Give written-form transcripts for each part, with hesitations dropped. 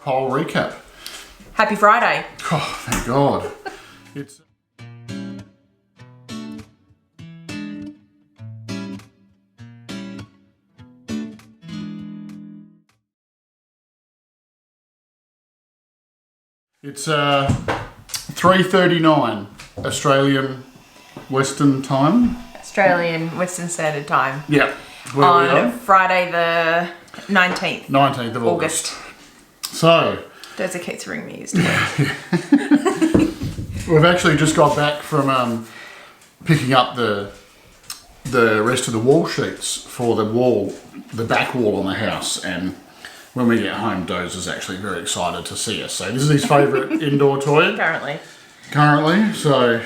Rockpile Recap. Happy Friday. Oh, thank God. It's It's 3:39 Australian Western Time. Australian Western Standard Time. Yeah. On Friday the 19th. 19th of August. So. Dozer keeps ringing me used to We've actually just got back from picking up the rest of the wall sheets for the back wall on the house, and when we get home, Dozer's actually very excited to see us. So this is his favourite indoor toy. Currently, so.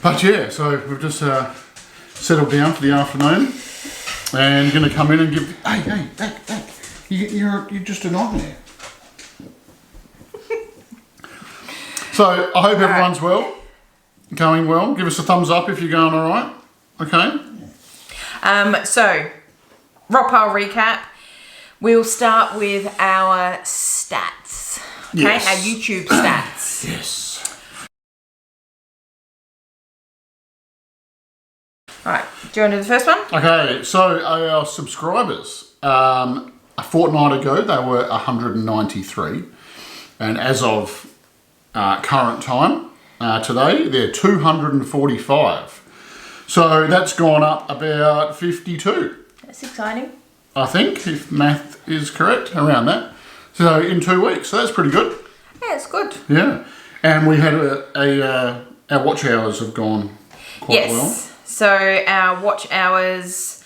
But yeah, so we've just settled down for the afternoon and going to come in and give. Hey, back. You're just a nightmare. So I hope everyone's well, going well. Give us a thumbs up if you're going all right. Okay. So, Rockpile Recap. We'll start with our stats. Okay, yes. Our YouTube stats. Yes. Alright, do you want to do the first one? Okay, so our subscribers, a fortnight ago they were 193, and as of current time, today, they're 245. So that's gone up about 52. That's exciting. I think, if math is correct, around that. So in 2 weeks, so that's pretty good. Yeah, it's good. Yeah, and we had our watch hours have gone quite well. So our watch hours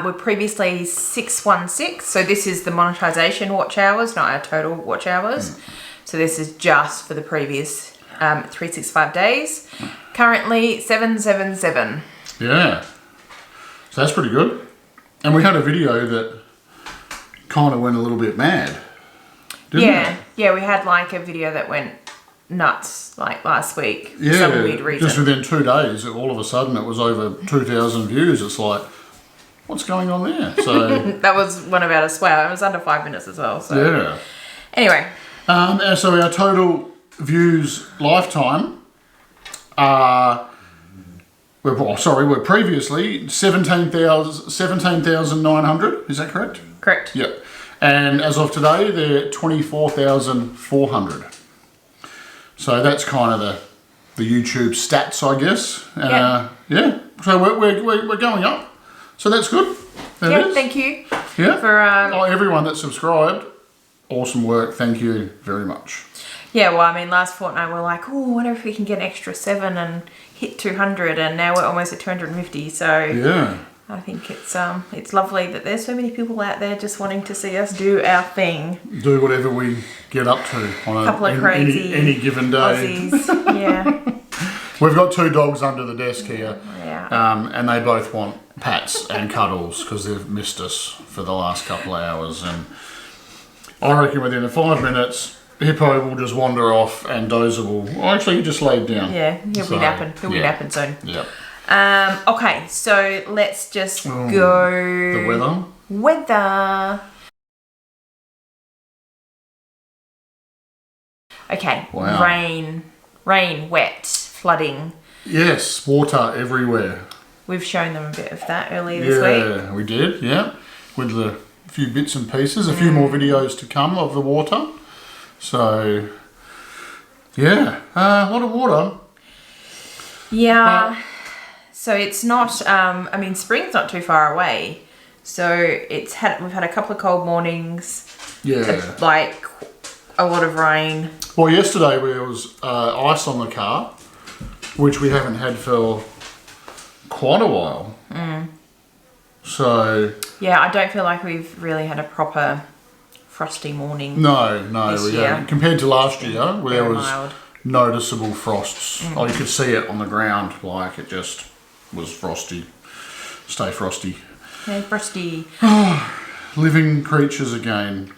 were previously 616. So this is the monetization watch hours, not our total watch hours. So this is just for the previous 365 days. Currently 777. Yeah. So that's pretty good. And we had a video that kind of went a little bit mad, didn't it? Yeah, we had like a video that went nuts like last week for Yeah, some weird reason. just within 2 days, all of a sudden it was over 2,000 views. It's like, what's going on there? So that was one of our It was under 5 minutes as well. So yeah. Anyway. So our total views lifetime we're previously 17,900. Is that correct? Correct. Yep. And as of today, they're 24,400. So that's kind of the YouTube stats, I guess. Yeah. So we're going up. So that's good. Thank you. Yeah. For everyone that subscribed, awesome work. Thank you very much. Yeah, well, I mean, last fortnight we're like, oh, I wonder if we can get an extra 7 and hit 200, and now we're almost at 250. So yeah, I think it's lovely that there's so many people out there just wanting to see us do our thing. Do whatever we get up to on a couple of crazy any given day. Aussies. Yeah. We've got 2 dogs under the desk here. Yeah. And they both want pats and cuddles because they've missed us for the last couple of hours, and I reckon within 5 minutes. Hippo will just wander off and Dozer will... Oh, actually, he just laid down. Yeah, he'll be napping. He'll be napping soon. Yep. Okay, so let's just go... The weather. Weather. Okay, wow. Rain, wet, flooding. Yes, water everywhere. We've shown them a bit of that earlier this week. Yeah, we did, yeah. With a few bits and pieces. A few more videos to come of the water. So, yeah, a lot of water. Yeah, so it's not, I mean, spring's not too far away. So we've had a couple of cold mornings. Yeah. Like a lot of rain. Well, yesterday there was ice on the car, which we haven't had for quite a while. So. Yeah, I don't feel like we've really had a proper frosty morning. No, we haven't. Compared to last year, where there was mild. Noticeable frosts. Oh, you could see it on the ground, like it just was frosty. Stay frosty. Stay frosty. Living creatures again.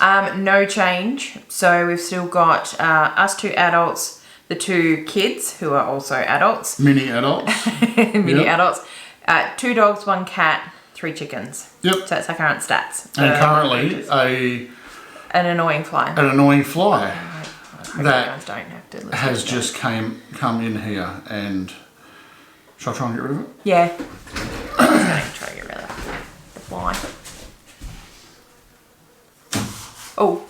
No change. So we've still got us 2 adults, the 2 kids who are also adults. Mini adults. Mini adults. 2 dogs, 1 cat, 3 chickens. Yep. So that's our current stats. And currently an annoying fly. an annoying fly I hope you that guys don't have to listen has to just come in here and... Shall I try and get rid of it? Yeah. I'm just going to try to get rid of the fly. Oh.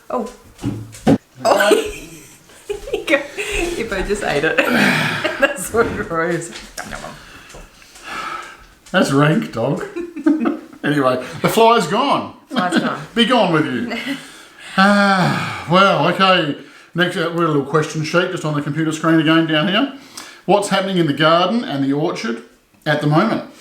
Oh. Oh. If I just ate it. That's so gross. That's rank, dog. Anyway, the fly's gone. Fly's gone. Be gone with you. Well, okay. Next, we're a little question sheet just on the computer screen again down here. What's happening in the garden and the orchard at the moment?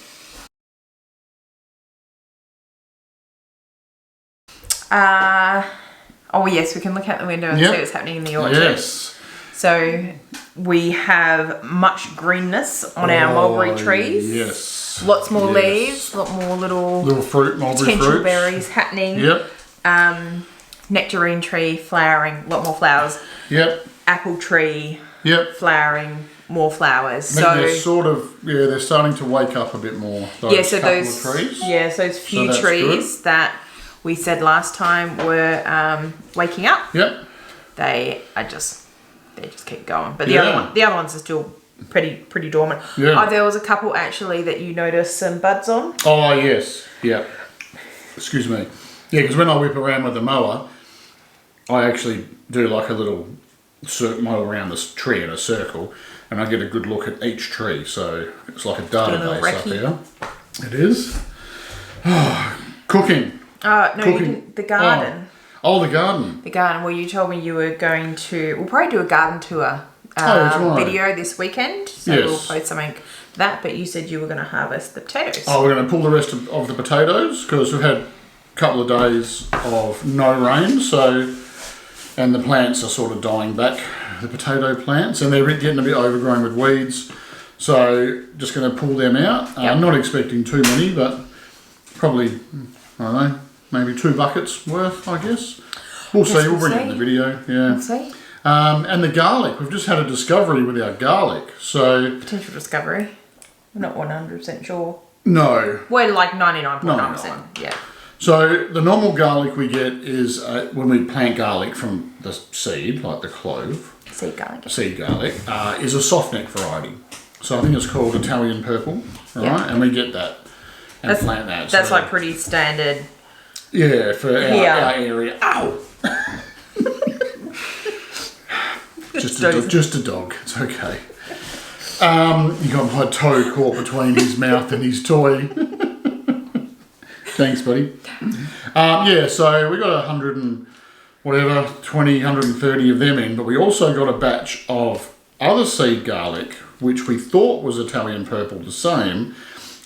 Oh yes, we can look out the window and see what's happening in the orchard. Yes. So we have much greenness on our mulberry trees. Yes. Lots more leaves, a lot more little fruit, mulberry potential fruits. berries happening. Yep. Nectarine tree flowering, a lot more flowers. Yep. Apple tree flowering, more flowers. I think they're sort of, they're starting to wake up a bit more. Those so couple those of trees. Yeah, so those few trees that we said last time were waking up. Yep. They just keep going. But the other ones are still pretty dormant. Yeah. There was a couple actually that you noticed some buds on. Oh yes. Yeah. Excuse me. Yeah, because when I whip around with the mower, I actually do like a little mow around this tree in a circle, and I get a good look at each tree. So it's like a database up here. It is. Cooking. No, you didn't. The garden. Oh, the garden. The garden. Well, you told me you were going to... We'll probably do a garden tour video this weekend. So we'll post something that. But you said you were going to harvest the potatoes. Oh, we're going to pull the rest of the potatoes because we've had a couple of days of no rain. So, and the plants are sort of dying back, the potato plants. And they're getting a bit overgrown with weeds. So just going to pull them out. I'm not expecting too many, but probably, I don't know, maybe 2 buckets worth, I guess. We'll see. We'll bring it in the video. Yeah. We'll see. And the garlic. We've just had a discovery with our garlic. So potential discovery. We're not 100% sure. No. We're like 99.9%. Yeah. So the normal garlic we get is when we plant garlic from the seed, like the clove. Seed garlic. Seed garlic is a soft neck variety. So I think it's called Italian purple, right? And we get that and plant that. That's like pretty standard. Yeah, for our area. Ow! just a dog. It's okay. You got my toe caught between his mouth and his toy. Thanks, buddy. So we got 100 and whatever, 20, 130 of them in, but we also got a batch of other seed garlic, which we thought was Italian purple, the same,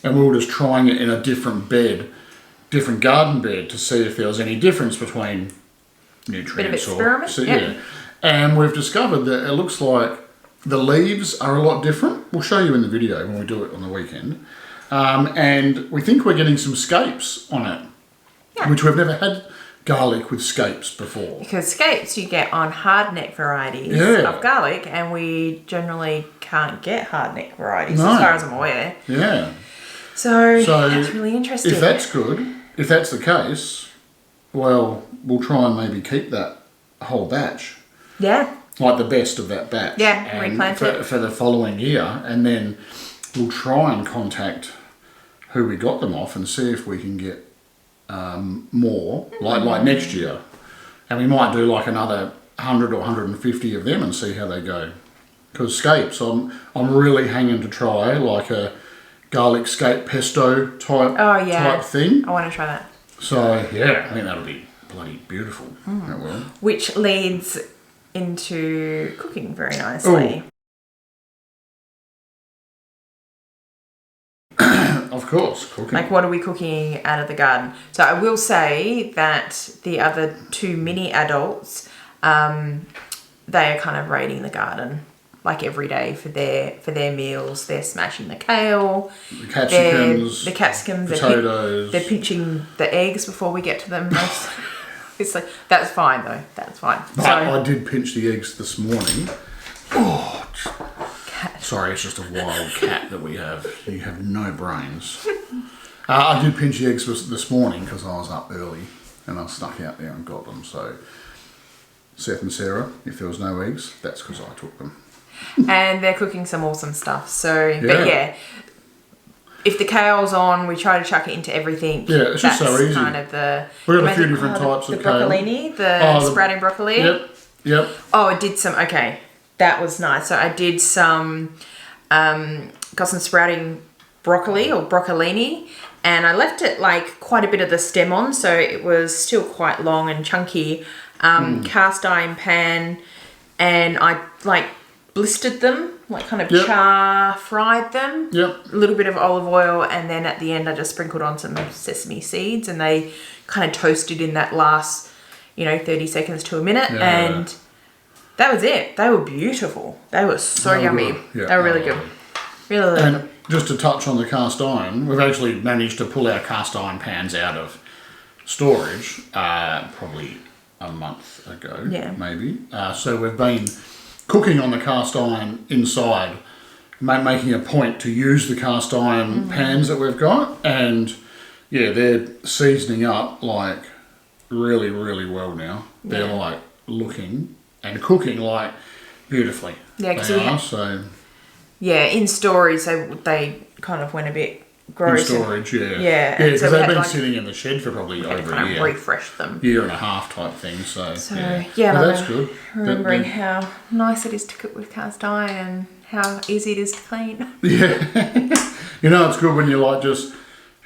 and we were just trying it in a different bed, different garden bed, to see if there was any difference between nutrients. Bit of experiment. And we've discovered that it looks like the leaves are a lot different. We'll show you in the video when we do it on the weekend. And we think we're getting some scapes on it, which we've never had garlic with scapes before. Because scapes you get on hard neck varieties of garlic, and we generally can't get hard neck varieties as far as I'm aware. Yeah. So that's really interesting. If that's good, if that's the case, well, we'll try and maybe keep that whole batch. Yeah. Like the best of that batch. Yeah, and replant it. For the following year, and then we'll try and contact who we got them off and see if we can get more, like next year. And we might do like another 100 or 150 of them and see how they go. Because scapes, I'm really hanging to try like a garlic scape pesto type thing. I want to try that. So yeah, I think that'll be bloody beautiful. That will. Which leads into cooking very nicely. Of course, cooking. Like, what are we cooking out of the garden? So I will say that the other 2 mini adults, they are kind of raiding the garden like every day for their meals. They're smashing the kale, the capsicums, potatoes. They're pinching the eggs before we get to them. It's like, that's fine though. That's fine. But I did pinch the eggs this morning. Sorry, it's just a wild cat that we have. You have no brains. I did pinch eggs this morning because I was up early and I snuck out there and got them. So, Seth and Sarah, if there was no eggs, that's because I took them. And they're cooking some awesome stuff. So, but yeah, if the kale's on, we try to chuck it into everything. Yeah, it's just so easy. That's kind of the... We've got a few different types of kale. The sprouting broccoli. Yep. Oh, I did some... Okay, that was nice. So I did some... got some sprouting broccoli or broccolini, and I left it like quite a bit of the stem on, so it was still quite long and chunky. Cast iron pan, and I like blistered them, like kind of char fried them. Yep. A little bit of olive oil, and then at the end I just sprinkled on some sesame seeds, and they kind of toasted in that last, 30 seconds to a minute, and that was it. They were beautiful. They were so yummy. Yeah, they were really good. Really and good. Just to touch on the cast iron, we've actually managed to pull our cast iron pans out of storage probably a month ago, maybe. So we've been cooking on the cast iron inside, making a point to use the cast iron pans that we've got, and they're seasoning up like really, really well now. They're like looking and cooking like beautifully. Yeah, because in storage they kind of went a bit gross. In storage, Yeah, because they've been sitting in the shed for probably over a year. Refresh them. Year and a half type thing, so that's good. Remembering how nice it is to cook with cast iron and how easy it is to clean. Yeah. It's good when you like just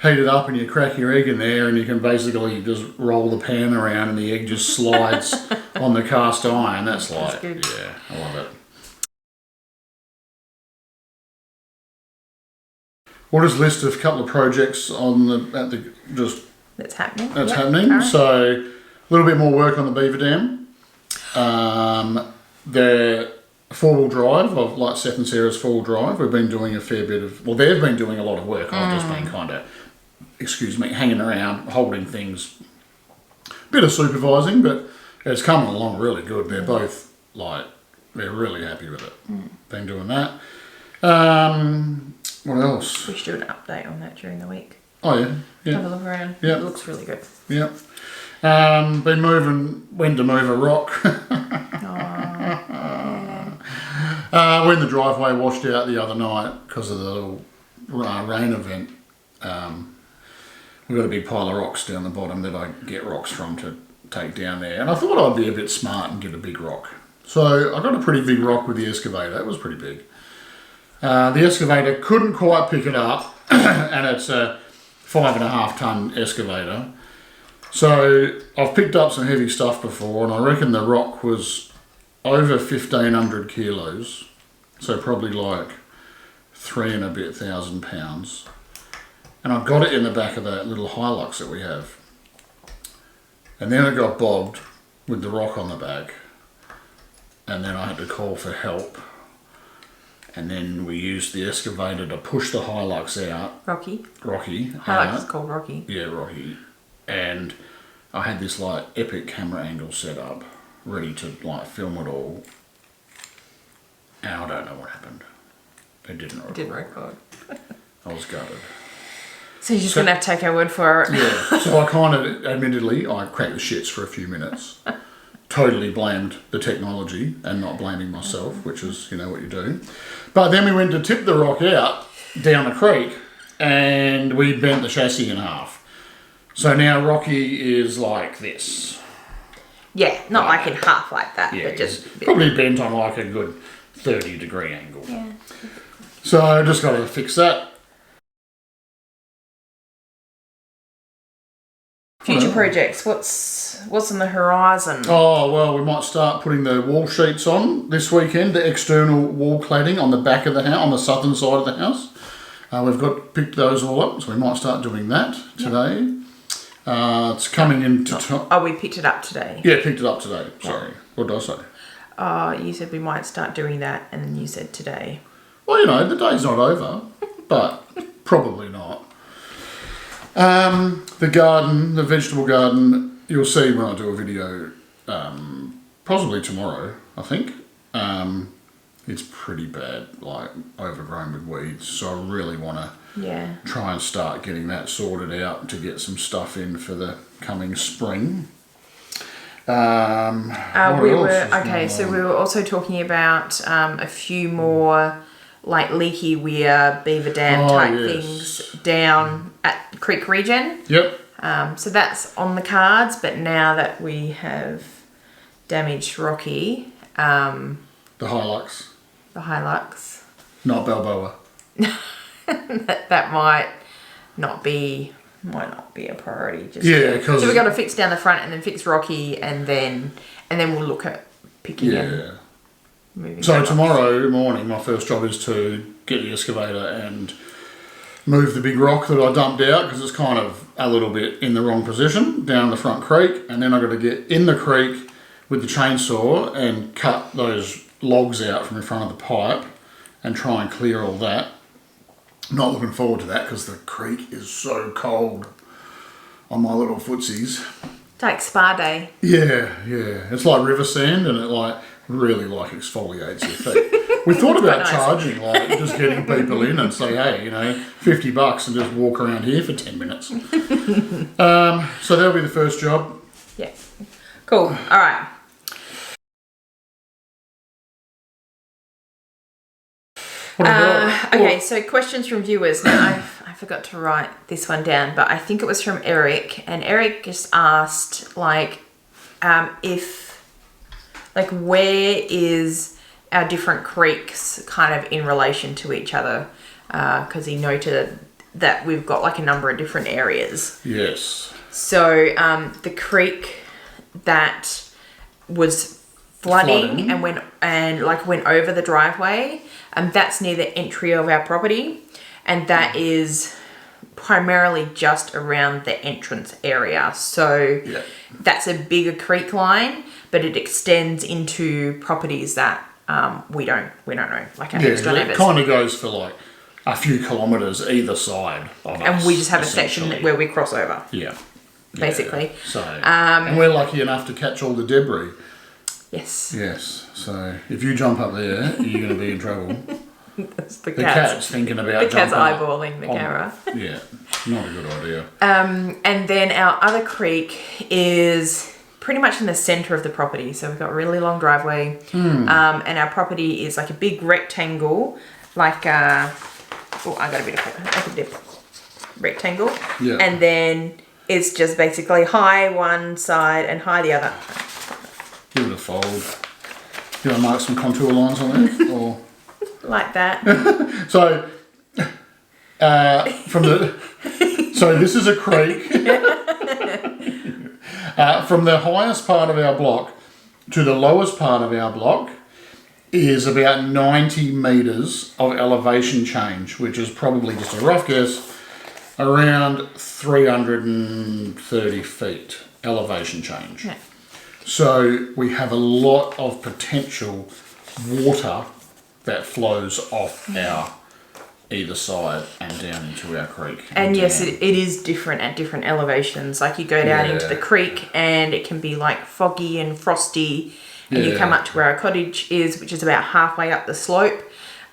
heat it up and you crack your egg in there and you can basically just roll the pan around and the egg just slides on the cast iron. That's good. Yeah, I love it. We'll just list a couple of projects that's happening. That's happening. So a little bit more work on the beaver dam. The 4-wheel drive, like Seth and Sarah's 4-wheel drive, we've been doing a fair bit of. Well, they've been doing a lot of work. I've just been kind of, hanging around, holding things. Bit of supervising, but it's coming along really good. They're both they're really happy with it. Been doing that. What else? We should do an update on that during the week. Oh yeah. Have a look around. Yeah. It looks really good. Yeah. When to move a rock. When the driveway washed out the other night because of the little rain event, we've got a big pile of rocks down the bottom that I get rocks from to take down there. And I thought I'd be a bit smart and get a big rock. So I got a pretty big rock with the excavator. It was pretty big. The excavator couldn't quite pick it up, and it's a 5.5 ton excavator. So I've picked up some heavy stuff before, and I reckon the rock was over 1,500 kilos. So probably like 3,000 and a bit pounds. And I got it in the back of that little Hilux that we have. And then it got bobbed with the rock on the back. And then I had to call for help. And then we used the excavator to push the Hilux out. Rocky. Hilux is called Rocky. Yeah, Rocky. And I had this epic camera angle set up, ready to film it all. And I don't know what happened. It didn't record. It didn't record. I was gutted. So you're just going to have to take our word for it. Yeah. So I kind of, admittedly, I cracked the shits for a few minutes. Totally blamed the technology and not blaming myself, which is, what you do. But then we went to tip the rock out down the creek and we bent the chassis in half. So now Rocky is like this. Yeah, not like in half like that, yeah, but just... probably bent on like a good 30-degree angle. Yeah. So I just got to fix that. Future projects, what's on the horizon? Oh, well, we might start putting the wall sheets on this weekend, the external wall cladding on the back of the house, on the southern side of the house. We've picked those all up, so we might start doing that today. It's coming into time. Oh, we picked it up today. Yeah, picked it up today. Sorry. What did I say? You said we might start doing that, and then you said today. Well, the day's not over, but probably not. The garden, the vegetable garden, you'll see when I do a video, possibly tomorrow, I think. it's pretty bad, like overgrown with weeds. So I really want to try and start getting that sorted out to get some stuff in for the coming spring. We were also talking about a few more like leaky weir, beaver dam type things down at Creek Regen. Yep. So that's on the cards, but now that we have damaged Rocky, the Hilux. The Hilux. Not Balboa. that might not be a priority. Because so we got to fix down the front and then fix Rocky and then we'll look at picking and moving. So tomorrow morning, my first job is to get the excavator and move the big rock that I dumped out because it's kind of a little bit in the wrong position down the front creek, and then I've got to get in the creek with the chainsaw and cut those logs out from in front of the pipe and try and clear all that. Not looking forward to that because the creek is so cold on my little footsies. It's like spa day. Yeah. It's like river sand, and it like really like exfoliates your feet. We thought about charging, like just getting people in and say, hey, $50 and just walk around here for 10 minutes. So that'll be the first job. Yeah. Cool. All right. Okay, so questions from viewers. Now, I forgot to write this one down, but I think it was from Eric, and Eric just asked, where is our different creeks kind of in relation to each other? Because he noted that we've got like a number of different areas. Yes. So the creek that was flooding and went over the driveway, that's near the entry of our property, and that is primarily just around the entrance area. So that's a bigger creek line, but it extends into properties that we don't know, like our next door neighbours. It kind of goes for like a few kilometres either side of us. And we just have a section where we cross over. Yeah. Basically. So, and we're lucky enough to catch all the debris. Yes. Yes. So if you jump up there, you're going to be in trouble. That's the cat's thinking about the cat's eyeballing the camera. Yeah, not a good idea. And then our other creek is pretty much in the centre of the property. So we've got a really long driveway, and our property is like a big rectangle, like I got a bit of like a bit rectangle, and then it's just basically high one side and high the other. Give it a fold. Do you want to mark some contour lines on there, or like that? So, so this is a creek. From the highest part of our block to the lowest part of our block is about 90 metres of elevation change, which is probably just a rough guess, around 330 feet elevation change. Yeah. So we have a lot of potential water that flows off our either side and down into our creek. And yes, it is different at different elevations. Like you go down into the creek and it can be like foggy and frosty, and you come up to where our cottage is, which is about halfway up the slope,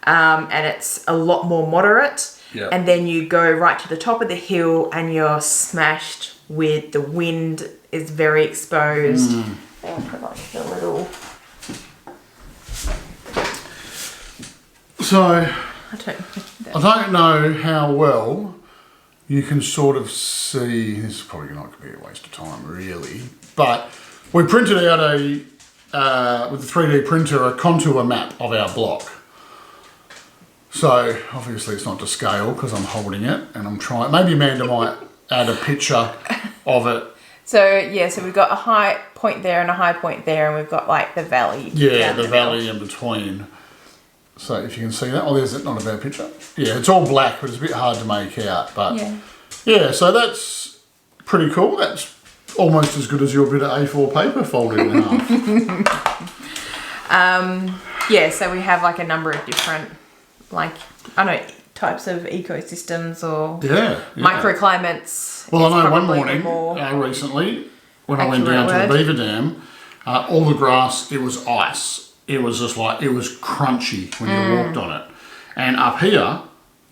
and it's a lot more moderate. Yep. And then you go right to the top of the hill and you're smashed with the wind is very exposed. I'll put like a little... So, I don't know how well you can sort of see, this is probably not going to be a waste of time really, but we printed out with the 3D printer, a contour map of our block. So, obviously it's not to scale because I'm holding it and I'm trying, maybe Amanda might add a picture of it. So we've got a high point there and a high point there, and we've got like the valley. Yeah, the valley in between. So if you can see that, there's not a bad picture. Yeah, it's all black, but it's a bit hard to make out. But yeah, so that's pretty cool. That's almost as good as your bit of A4 paper folded in half. So we have like a number of different, types of ecosystems or microclimates. Well, I know one morning recently when I went down to the beaver dam, all the grass, it was ice it was just like, it was crunchy when you walked on it. And up here,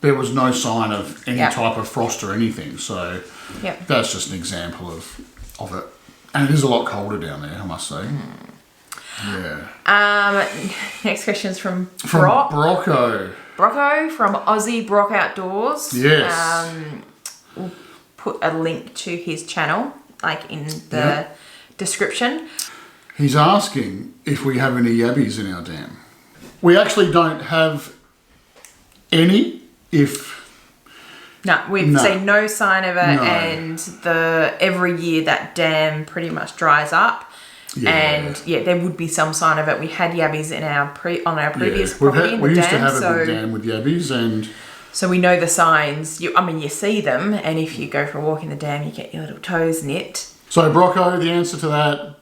there was no sign of any type of frost or anything. So that's just an example of it. And it is a lot colder down there, I must say. Yeah. Next question is from Brocco. Brocco from Aussie Brock Outdoors. Yes. We'll put a link to his channel, like in the description. He's asking if we have any yabbies in our dam. We actually don't have any. We've seen no sign of it, and every year that dam pretty much dries up. Yeah. And there would be some sign of it. We had yabbies in our previous property in the dam. We used to have a big dam with yabbies, and so we know the signs. You see them, and if you go for a walk in the dam, you get your little toes nipped. So Brocco, the answer to that,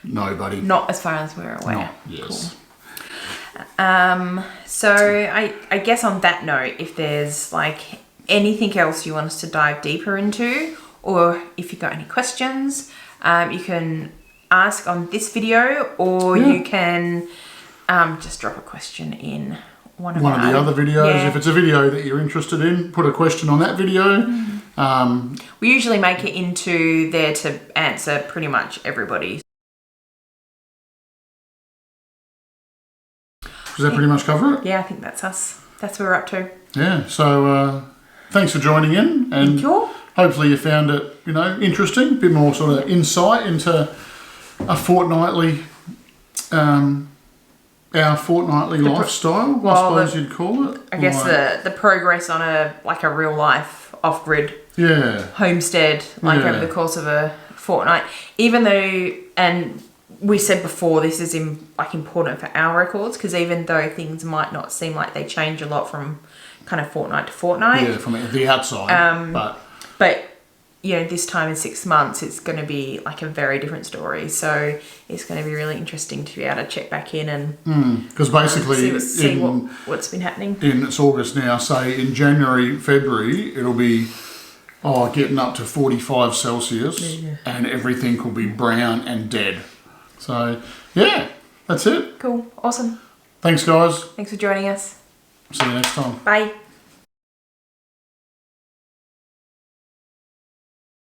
no, buddy. Not as far as we're aware. Yes. Cool. So I guess on that note, if there's like anything else you want us to dive deeper into, or if you've got any questions, you can ask on this video, or you can just drop a question in one of the other videos. Yeah. If it's a video that you're interested in, put a question on that video. We usually make it into there to answer pretty much everybody. Does that pretty much cover it? Yeah, I think that's us. That's what we're up to. Yeah, so thanks for joining in, and hopefully you found it, interesting, a bit more sort of insight into a fortnightly, our fortnightly lifestyle, I suppose you'd call it. I guess the progress on a real life off-grid homestead, over the course of a fortnight. Even though, and we said before, this is important for our records, because even though things might not seem like they change a lot from kind of fortnight to fortnight. Yeah, from the outside. But this time in 6 months, it's going to be like a very different story. So it's going to be really interesting to be able to check back in and because basically see what's been happening. It's August now, say in January, February, it'll be getting up to 45 Celsius and everything will be brown and dead. So yeah, that's it. Cool. Awesome. Thanks guys. Thanks for joining us. See you next time. Bye.